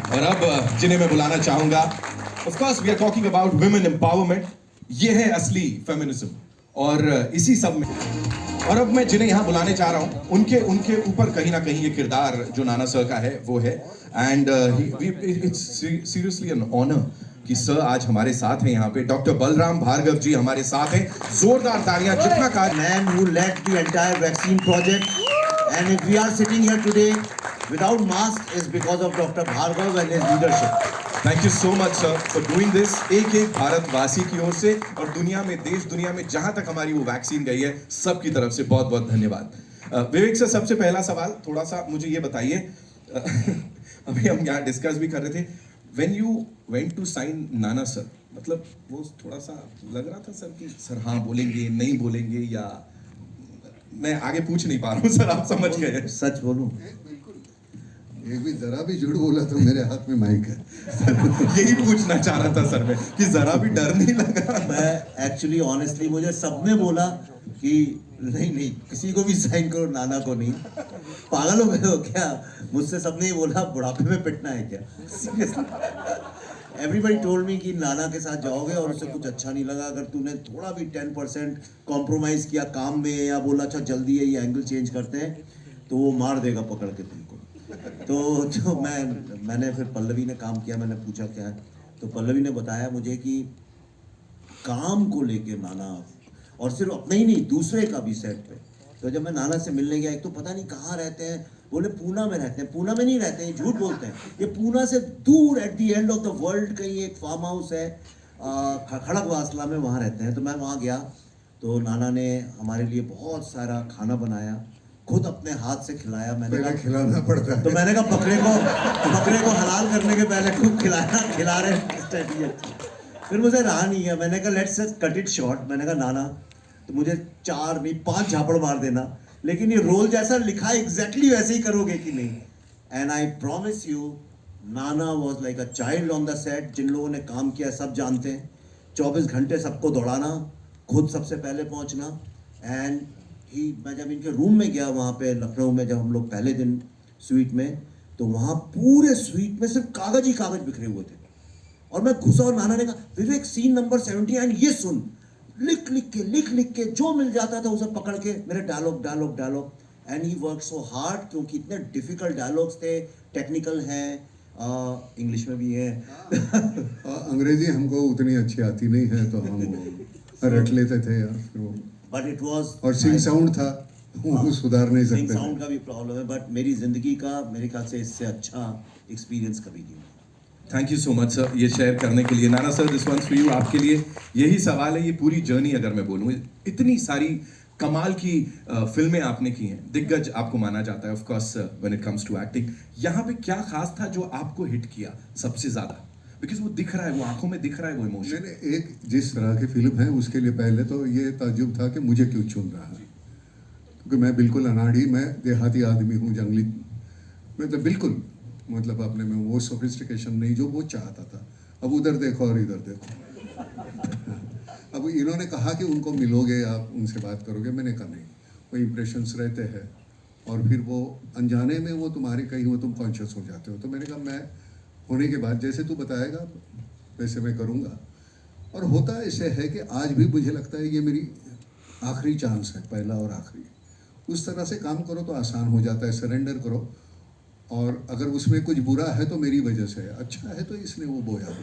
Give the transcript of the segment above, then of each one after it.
और अब जिन्हें मैं बुलाना चाहूंगा, of course we are talking about women empowerment. ये है असली फेमिनिज्म और इसी सब में। और अब मैं जिन्हें यहाँ बुलाने चाह रहा हूँ, उनके उनके ऊपर कहीं ना कहीं ये किरदार जो नाना सर का है वो है। And it's seriously an honour कि सर आज हमारे साथ हैं यहाँ पे। डॉक्टर बलराम भार्गव जी हमारे साथ हैं। जोरदार तालियां जितना कार्य। Man who led the entire vaccine project, and if we are sitting here today without mask is because of Dr. Bhargav and his leadership. Thank you so much sir for doing this. एक एक भारतवासी की ओर से और दुनिया में, देश दुनिया में जहां तक हमारी वो वैक्सीन गई है, सबकी तरफ से बहुत बहुत धन्यवाद। विवेक सर, सबसे पहला सवाल थोड़ा सा मुझे ये बताइए, अभी हम यहाँ डिस्कस भी कर रहे थे, when you went to sign Nana sir, मतलब वो थोड़ा सा लग रहा था सर कि सर हाँ बोलेंगे नहीं बोलेंगे, या मैं आगे पूछ नहीं पा रहा हूँ सर, आप समझ गए? सच बोलूं, एक भी जरा भी झूठ बोला तो मेरे हाथ में माइक है। यही पूछना चाह रहा था सर मैं कि जरा भी डर नहीं लगा? मैं एक्चुअली ऑनेस्टली मुझे सबने बोला कि नहीं नहीं किसी को भी साइन करो, नाना को नहीं। पागल हो गए हो क्या? मुझसे सबने ही बोला बुढ़ापे में पिटना है क्या? सीरियसली एवरीबडी टोल्ड मी कि नाना के साथ जाओगे और उसे कुछ अच्छा नहीं लगा अगर तूने थोड़ा भी 10% कॉम्प्रोमाइज किया काम में, या बोला अच्छा जल्दी है ये एंगल चेंज करते हैं, तो वो मार देगा पकड़ के तुमको। तो जो मैंने फिर पल्लवी ने काम किया, मैंने पूछा क्या है, तो पल्लवी ने बताया मुझे कि काम को लेके नाना, और सिर्फ अपने ही नहीं दूसरे का भी सेट पे। तो जब मैं नाना से मिलने गया, एक तो पता नहीं कहाँ रहते हैं, बोले पूना में रहते हैं। पूना में नहीं रहते हैं, झूठ बोलते हैं। ये पूना से दूर at the end of the world कहीं एक फार्म हाउस है, खड़गवासला में, वहाँ रहते हैं। तो मैं वहाँ गया तो नाना ने हमारे लिए बहुत सारा खाना बनाया, खुद अपने हाथ से खिलाया। मैंने कहा खिलाना पड़ता है, तो मैंने कहा बकरे को हलाल करने के पहले खूब खिला रहे स्ट्रेटजी। फिर मुझे रहा नहीं है, मैंने कहा लेट्स कट इट शॉर्ट। मैंने कहा नाना तो मुझे 4 नहीं 5 झापड़ मार देना, लेकिन ये रोल जैसा लिखा है एग्जैक्टली वैसे ही करोगे कि नहीं? And I promise you, Nana was like a child on the set. जिन लोगों ने काम किया सब जानते हैं, 24 घंटे सबको दौड़ाना, खुद सबसे पहले पहुंचना। एंड मैं जब इनके रूम में गया वहाँ पे लखनऊ में, जब हम लोग पहले दिन स्वीट में, तो वहाँ पूरे स्वीट में सिर्फ कागज ही कागज बिखरे हुए थे। और मैं घुसा और नाना ने कहा विवेक सीन नंबर 79 ये सुन, लिख लिख के जो मिल जाता था उसे पकड़ के मेरे dialogue. And he work so hard, क्योंकि इतने डिफिकल्ट डायलॉग्स थे, टेक्निकल हैं, इंग्लिश में भी है। अंग्रेजी हमको उतनी अच्छी आती नहीं है तो हम रट लेते थे यार। फिर वो बट इट वाज, और सिंग साउंड था, वो सुधार नहीं सिंग सकते। साउंड का भी प्रॉब्लम है, बट मेरी जिंदगी का मेरे ख्याल से इससे अच्छा एक्सपीरियंस कभी नहीं हुआ। Thank you so much sir ये शेयर करने के लिए। Nana sir, this one's for you, आपके लिए यही सवाल है। ये पूरी जर्नी अगर मैं बोलूँ, इतनी सारी कमाल की फिल्में आपने की हैं, दिग्गज आपको माना जाता है of course when it comes to acting. यहाँ पे क्या खास था जो आपको हिट किया सबसे ज्यादा? बिकॉज वो दिख रहा है, वो आंखों में दिख रहा है वो इमोशन। मैंने एक जिस तरह की फिल्म है उसके लिए पहले तो ये ताज्जुब था कि मुझे क्यों चुन रहा है, क्योंकि मैं बिल्कुल अनाड़ी, मैं देहाती आदमी हूँ, जंगली, मैं तो बिल्कुल मतलब अपने में वो सोफिस्टिकेशन नहीं जो वो चाहता था। अब उधर देखो और इधर देखो। अब इन्होंने कहा कि उनको मिलोगे आप, उनसे बात करोगे, मैंने कहा नहीं, वो इम्प्रेशंस रहते हैं और फिर वो अनजाने में वो तुम्हारे कहीं वो तुम कॉन्शियस हो जाते हो। तो मैंने कहा मैं होने के बाद जैसे तू बताएगा वैसे मैं करूँगा। और होता ऐसे है कि आज भी मुझे लगता है ये मेरी आखिरी चांस है, पहला और आखिरी। उस तरह से काम करो तो आसान हो जाता है, सरेंडर करो। और अगर उसमें कुछ बुरा है तो मेरी वजह से है, अच्छा है तो इसने वो बोया हुआ।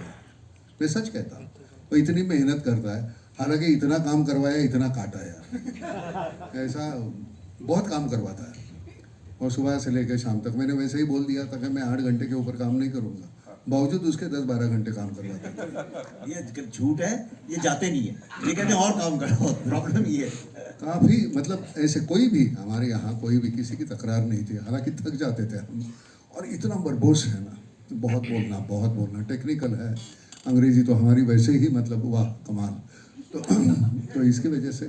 मैं सच कहता हूँ, वो इतनी मेहनत करता है, हालांकि इतना काम करवाया, इतना काटा यार, ऐसा बहुत काम करवाता है। और सुबह से लेकर शाम तक मैंने वैसे ही बोल दिया था कि मैं 8 घंटे के ऊपर काम नहीं करूँगा, बावजूद उसके 10-12 घंटे काम करवाता था। ये झूठ है, ये जाते नहीं है, ये कहते हैं और काम करो। प्रॉब्लम ये है काफ़ी, मतलब ऐसे कोई भी हमारे यहाँ कोई भी किसी की तकरार नहीं थी, हालांकि थक जाते थे हम। और इतना बरबोस है ना, बहुत बोलना टेक्निकल है। अंग्रेजी तो हमारी वैसे ही मतलब वाह कमाल। तो इसकी वजह से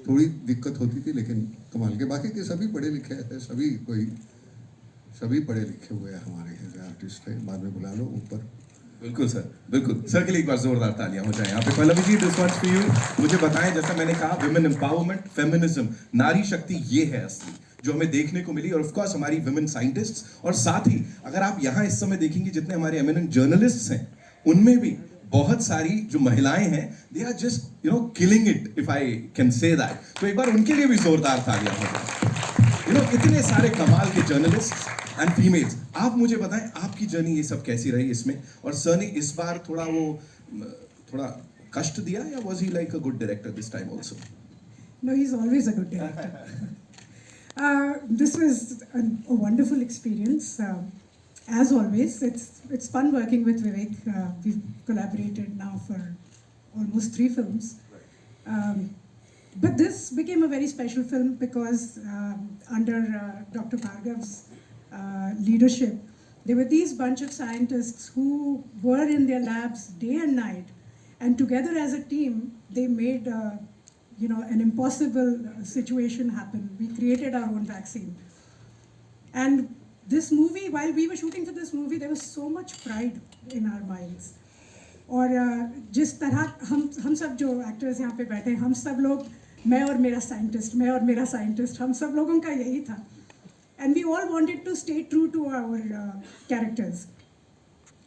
थोड़ी दिक्कत होती थी, लेकिन कमाल के बाकी के सभी पढ़े लिखे हैं, सभी पढ़े लिखे हुए हैं हमारे यहाँ आर्टिस्ट है। बाद में बुला लो ऊपर। बिल्कुल सर, बिल्कुल सर के लिए एक बार जोरदार तालियां हो जाए यहाँ पे। Pallavi ji, this one's for you. मुझे बताएं, जैसा मैंने कहा, विमेन एम्पावरमेंट, फेमिनिज्म, नारी शक्ति, ये है असली जो हमें देखने को मिली, और ऑफ कोर्स हमारी विमेन साइंटिस्ट्स, और साथ ही अगर आप यहाँ इस समय देखेंगे जितने हमारे एमिनेंट जर्नलिस्ट्स हैं उनमें भी बहुत सारी जो महिलाएं हैं, they are just killing it, if I can say that. तो एक बार उनके लिए भी जोरदार तालियां हो। इतने सारे कमाल के जर्नलिस्ट एंड फीमेल्स। आप मुझे बताएं आपकी जर्नी ये सब कैसी रही इसमें, और सर ने इस बार थोड़ा कष्ट दिया, या was he like a good director this time also? No, he's always a good director. This was a wonderful experience. As always, it's fun working with Vivek. We've collaborated now for almost 3 films. But this became a very special film because under Dr. Bhargav's leadership, there were these bunch of scientists who were in their labs day and night, and together as a team, they made an impossible situation happen. We created our own vaccine. And this movie, while we were shooting for this movie, there was so much pride in our minds. और जिस तरह हम सब जो actors यहाँ पे बैठे हैं, हम सब लोग, मैं और मेरा साइंटिस्ट, हम सब लोगों का यही था. And we all wanted to stay true to our characters.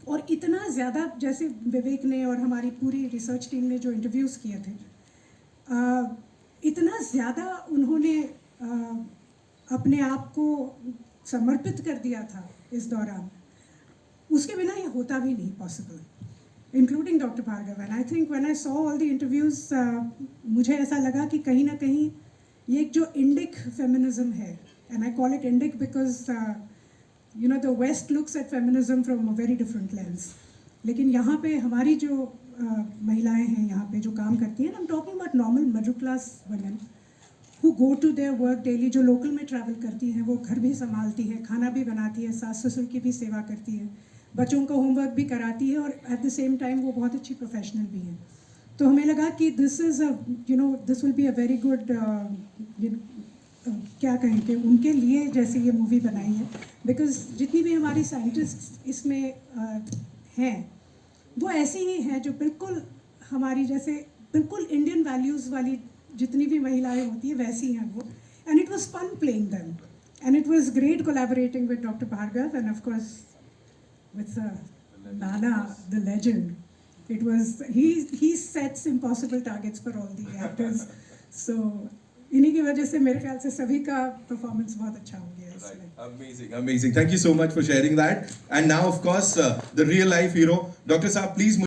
और इतना ज़्यादा, जैसे विवेक ने और हमारी पूरी रिसर्च टीम ने जो इंटरव्यूज़ किए थे, इतना ज़्यादा उन्होंने अपने आप को समर्पित कर दिया था इस दौरान, उसके बिना ये होता भी नहीं possible, including doctor Bhargav. And I think when I saw all the interviews, मुझे ऐसा लगा कि कहीं ना कहीं ये एक जो इंडिक फेमिनिज्म है, and I call it Indic because the west looks at feminism from a very different lens, लेकिन यहाँ पे हमारी जो महिलाएं हैं यहाँ पे जो काम करती हैं, I am talking about normal middle class women who go to their work daily, जो लोकल में ट्रैवल करती हैं, वो घर भी संभालती है, खाना भी बनाती है, सास ससुर की भी सेवा करती है, बच्चों का होमवर्क भी कराती है, और एट द सेम टाइम वो बहुत अच्छी प्रोफेशनल भी हैं. तो हमें लगा कि this will be a very good, क्या कहें कि उनके लिए जैसे ये मूवी बनाई है, बिकॉज जितनी भी हमारी साइंटिस्ट इसमें हैं वो ऐसी ही हैं जो बिल्कुल हमारी जैसे बिल्कुल इंडियन वैल्यूज़ वाली जितनी भी महिलाएं होती हैं वैसी हैं वो. And it was fun playing them, and it was great collaborating with doctor Bhargav, and of course with Nana, the legend. It was he sets impossible targets for all the actors. So इन्हीं की वजह से मेरे ख्याल से सभी का performance बहुत अच्छा हो गया इसमें. Amazing. Thank you so much for sharing that. And now, of course, the real life hero, Dr. Saab, please.